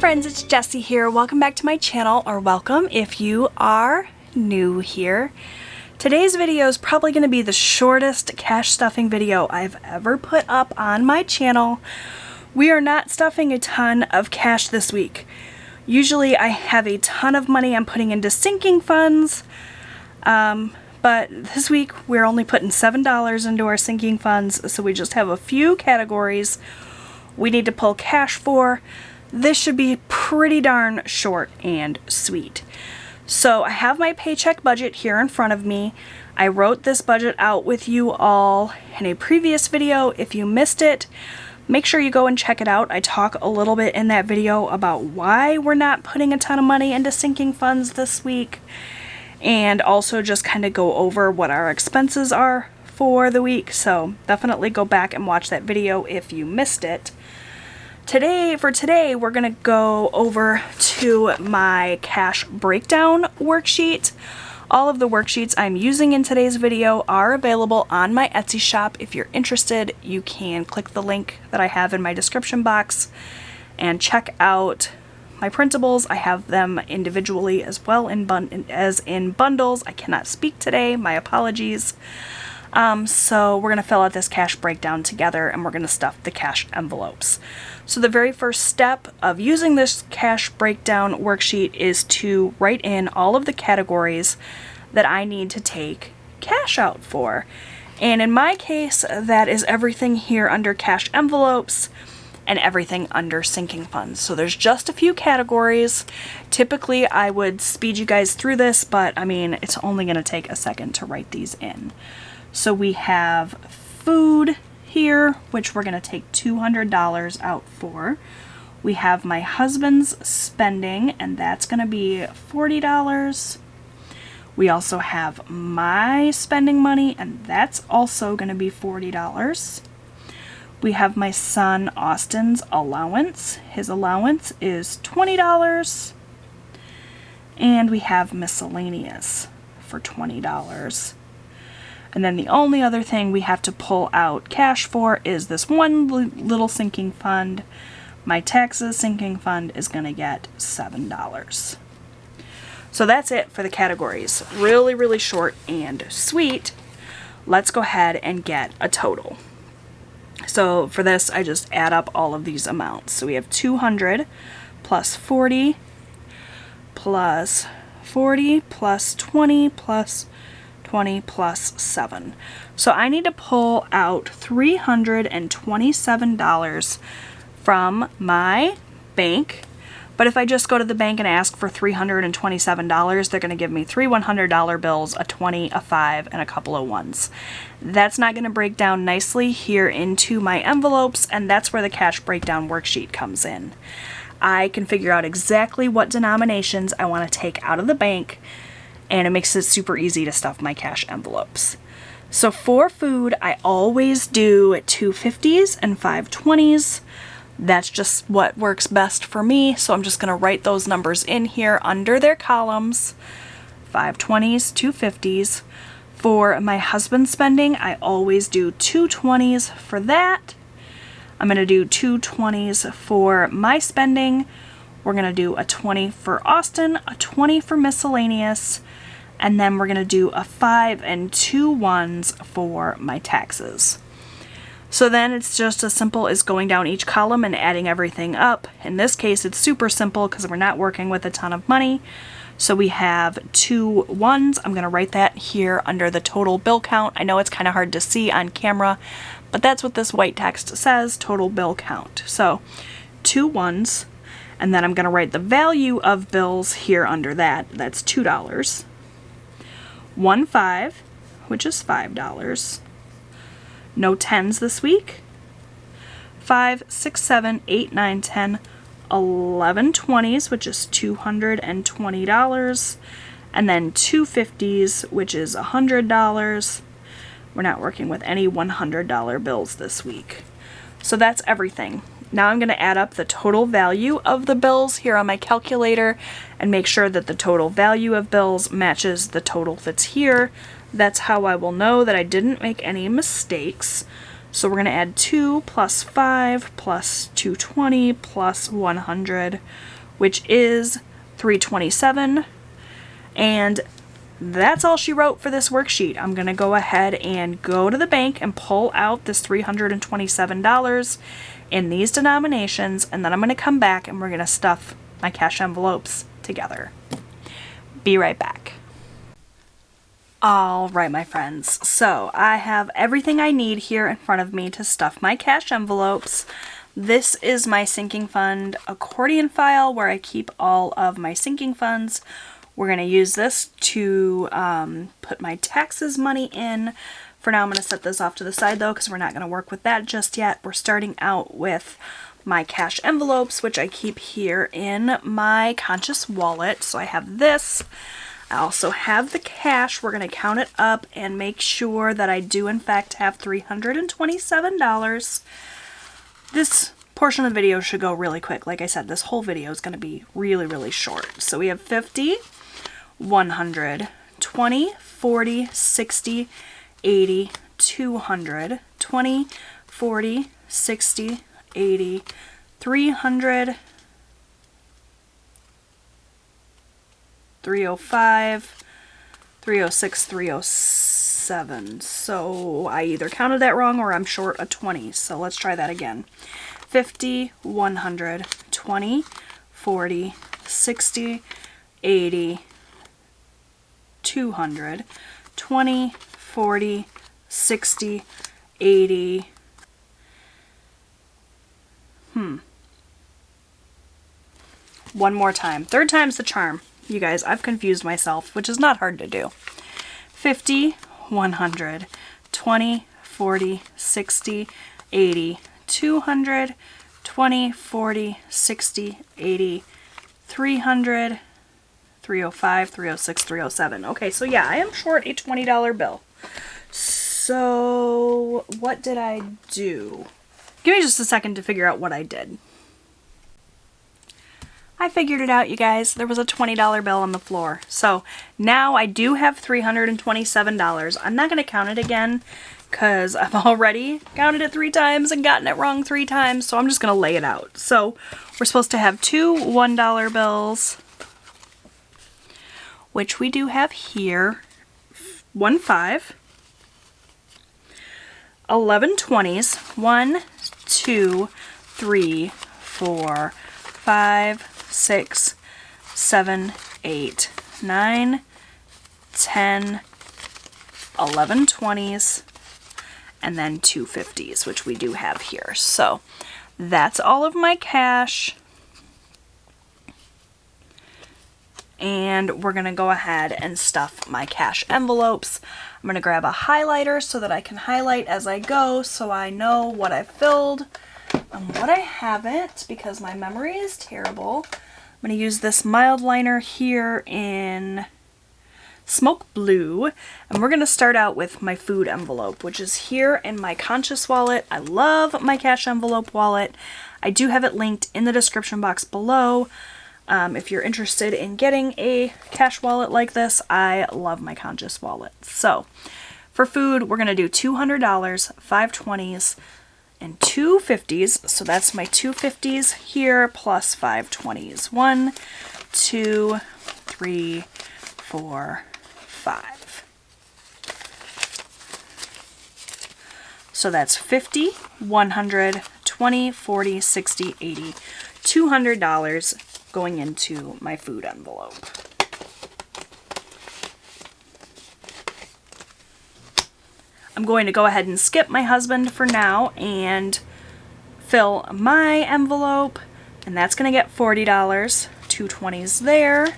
friends, it's Jessie here. Welcome back to my channel, or welcome if you are new here. Today's video is probably going to be the shortest cash stuffing video I've ever put up on my channel. We are not stuffing a ton of cash this week. Usually I have a ton of money I'm putting into sinking funds, but this week we're only putting $7 into our sinking funds, so we just have a few categories we need to pull cash for. This should be pretty darn short and sweet. So I have my paycheck budget here in front of me. I wrote this budget out with you all in a previous video. If you missed it, make sure you go and check it out. I talk a little bit in that video about why we're not putting a ton of money into sinking funds this week, and also just kind of go over what our expenses are for the week. So definitely go back and watch that video if you missed it. For today, we're going to go over to my cash breakdown worksheet. All of the worksheets I'm using in today's video are available on my Etsy shop. If you're interested, you can click the link that I have in my description box and check out my printables. I have them individually as well as in bundles. I cannot speak today, my apologies. So we're going to fill out this cash breakdown together, and we're going to stuff the cash envelopes. So the very first step of using this cash breakdown worksheet is to write in all of the categories that I need to take cash out for. And in my case, that is everything here under cash envelopes and everything under sinking funds. So there's just a few categories. Typically I would speed you guys through this, but I mean, it's only going to take a second to write these in. So we have food here, which we're going to take $200 out for. We have my husband's spending, and that's going to be $40. We also have my spending money, and that's also going to be $40. We have my son Austin's allowance. His allowance is $20. And we have miscellaneous for $20. And then the only other thing we have to pull out cash for is this one little sinking fund. My taxes sinking fund is going to get $7. So that's it for the categories. Really, really short and sweet. Let's go ahead and get a total. So for this, I just add up all of these amounts. So we have 200 plus 40 plus 40 plus 20 plus 20 plus 7. So I need to pull out $327 from my bank. But if I just go to the bank and ask for $327, they're going to give me three $100 bills, a 20, a 5, and a couple of ones. That's not going to break down nicely here into my envelopes, and that's where the cash breakdown worksheet comes in. I can figure out exactly what denominations I want to take out of the bank, and it makes it super easy to stuff my cash envelopes. So for food, I always do 2 50s and 5 20s. That's just what works best for me, so I'm just going to write those numbers in here under their columns. 5 20s, 2 50s. For my husband's spending, I always do 2 20s for that. I'm going to do 2 20s for my spending. We're going to do a 20 for Austin, a 20 for miscellaneous, and then we're going to do a 5 and 2 1s for my taxes. So then it's just as simple as going down each column and adding everything up. In this case, it's super simple because we're not working with a ton of money. So we have 2 1s. I'm going to write that here under the total bill count. I know it's kind of hard to see on camera, but that's what this white text says, total bill count. So 2 1s, and then I'm going to write the value of bills here under that. That's $2. 1 5, which is $5. No 10s this week. 5, 6, 7, 8, 9, 10, 11 20s, which is $220. And then 2 50s, which is $100. We're not working with any $100 bills this week. So that's everything. Now I'm going to add up the total value of the bills here on my calculator and make sure that the total value of bills matches the total that's here. That's how I will know that I didn't make any mistakes. So we're going to add 2 plus 5 plus 220 plus 100 which is $327. And that's all she wrote for this worksheet. I'm going to go ahead and go to the bank and pull out this $327 in these denominations, and then I'm going to come back and we're going to stuff my cash envelopes together. Be right back. Alright, my friends, so I have everything I need here in front of me to stuff my cash envelopes. This is my sinking fund accordion file where I keep all of my sinking funds. We're going to use this to put my taxes money in. For now, I'm going to set this off to the side though, because we're not going to work with that just yet. We're starting out with my cash envelopes, which I keep here in my conscious wallet. So I have this. I also have the cash. We're going to count it up and make sure that I do in fact have $327. This portion of the video should go really quick. Like I said, this whole video is going to be really, really short. So we have 50, 100, 20, 40, 60, 80, 200, 20, 40, 60, 80, 300, 305, 306, 307. So I either counted that wrong or I'm short a 20. So let's try that again. 50, 100, 20, 40, 60, 80, 200, 20, 40, 60, 80. One more time. Third time's the charm. You guys, I've confused myself, which is not hard to do. 50, 100, 20, 40, 60, 80, 200, 20, 40, 60, 80, 300, 305, 306, 307. Okay, so yeah, I am short a $20 bill. So what did I do? Give me just a second to figure out what I did. I figured it out, you guys. There was a $20 bill on the floor. So now I do have $327. I'm not going to count it again because I've already counted it 3 times and gotten it wrong 3 times. So I'm just going to lay it out. So we're supposed to have 2 $1 bills, which we do have here. 1 5, 11 20s, 1, 2, 3, 4, 5, 6, 7, 8, 9, 10, 11 20s, and then 2 50s, which we do have here. So that's all of my cash. And we're going to go ahead and stuff my cash envelopes. I'm going to grab a highlighter so that I can highlight as I go so I know what I filled and what I haven't, because my memory is terrible. I'm going to use this mild liner here in Smoke Blue, and we're going to start out with my food envelope, which is here in my conscious wallet. I love my cash envelope wallet. I do have it linked in the description box below. If you're interested in getting a cash wallet like this, I love my conscious wallet. So for food, we're going to do $200, 5 20s, and 2 50s. So that's my 2 50s here plus 5 20s. 1, 2, 3, 4, 5. So that's 50, 100, 20, 40, 60, 80, $200 going into my food envelope. I'm going to go ahead and skip my husband for now and fill my envelope, and that's going to get $40, 2 20s there.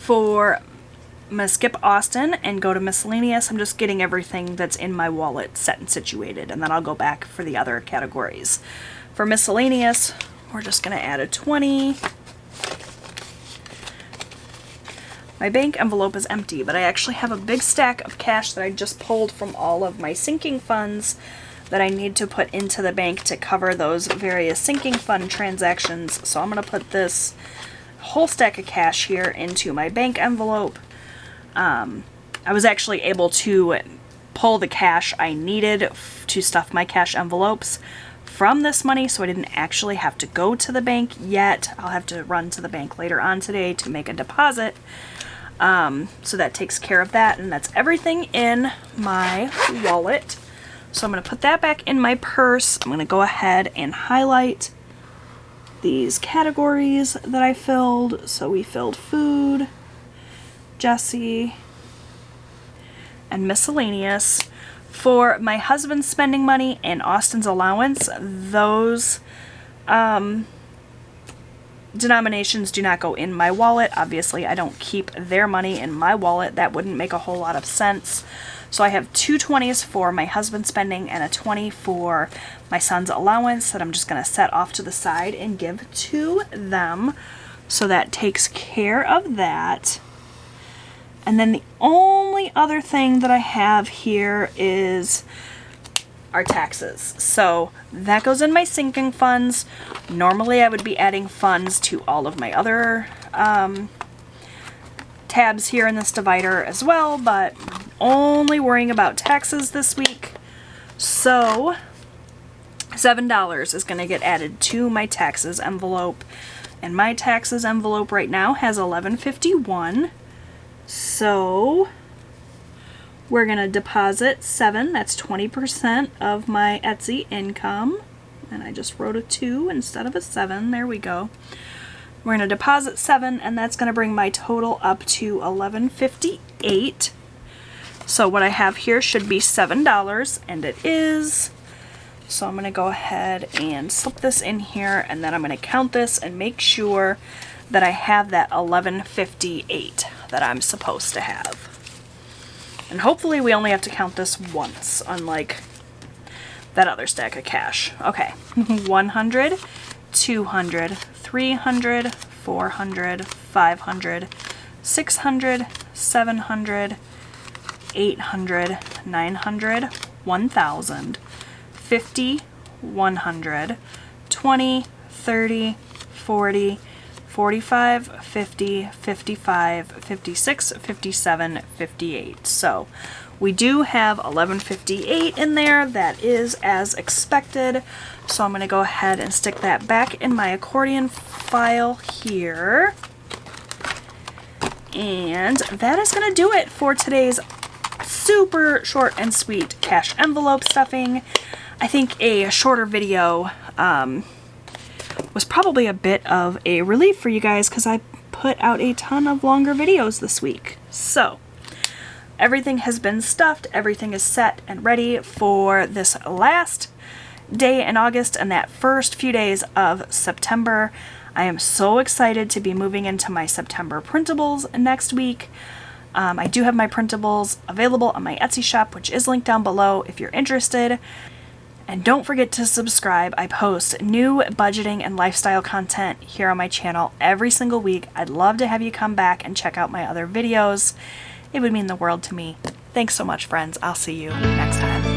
For I'm going to skip Austin and go to miscellaneous. I'm just getting everything that's in my wallet set and situated, and then I'll go back for the other categories. For miscellaneous, we're just going to add a 20. My bank envelope is empty, but I actually have a big stack of cash that I just pulled from all of my sinking funds that I need to put into the bank to cover those various sinking fund transactions. So I'm going to put this whole stack of cash here into my bank envelope. I was actually able to pull the cash I needed to stuff my cash envelopes from this money, so I didn't actually have to go to the bank yet. I'll have to run to the bank later on today to make a deposit. So that takes care of that, and that's everything in my wallet. So I'm going to put that back in my purse. I'm going to go ahead and highlight these categories that I filled. So we filled food, Jesse, and miscellaneous. For my husband's spending money and Austin's allowance, those denominations do not go in my wallet. Obviously, I don't keep their money in my wallet. That wouldn't make a whole lot of sense. So I have 2 20s for my husband's spending and a 20 for my son's allowance that I'm just going to set off to the side and give to them. So that takes care of that. And then the only other thing that I have here is our taxes. So that goes in my sinking funds. Normally I would be adding funds to all of my other tabs here in this divider as well, but only worrying about taxes this week. So $7 is going to get added to my taxes envelope. And my taxes envelope right now has $11.51. So we're going to deposit 7, that's 20% of my Etsy income. And I just wrote a 2 instead of a 7. There we go. We're going to deposit 7, and that's going to bring my total up to $11.58. So what I have here should be $7, and it is. So I'm going to go ahead and slip this in here, and then I'm going to count this and make sure that I have that $11.58 that I'm supposed to have. And hopefully we only have to count this once, unlike that other stack of cash. Okay, 100, 200, 300, 400, 500, 600, 700, 800, 900, 1,000, 50, 100, 20, 30, 40, 45, 50, 55, 56, 57, 58. So we do have $11.58 in there. That is as expected. So I'm going to go ahead and stick that back in my accordion file here. And that is going to do it for today's super short and sweet cash envelope stuffing. I think a shorter video was probably a bit of a relief for you guys because I put out a ton of longer videos this week. So everything has been stuffed, everything is set and ready for this last day in August and that first few days of September. I am so excited to be moving into my September printables next week. I do have my printables available on my Etsy shop, which is linked down below if you're interested. And don't forget to subscribe. I post new budgeting and lifestyle content here on my channel every single week. I'd love to have you come back and check out my other videos. It would mean the world to me. Thanks so much, friends. I'll see you next time.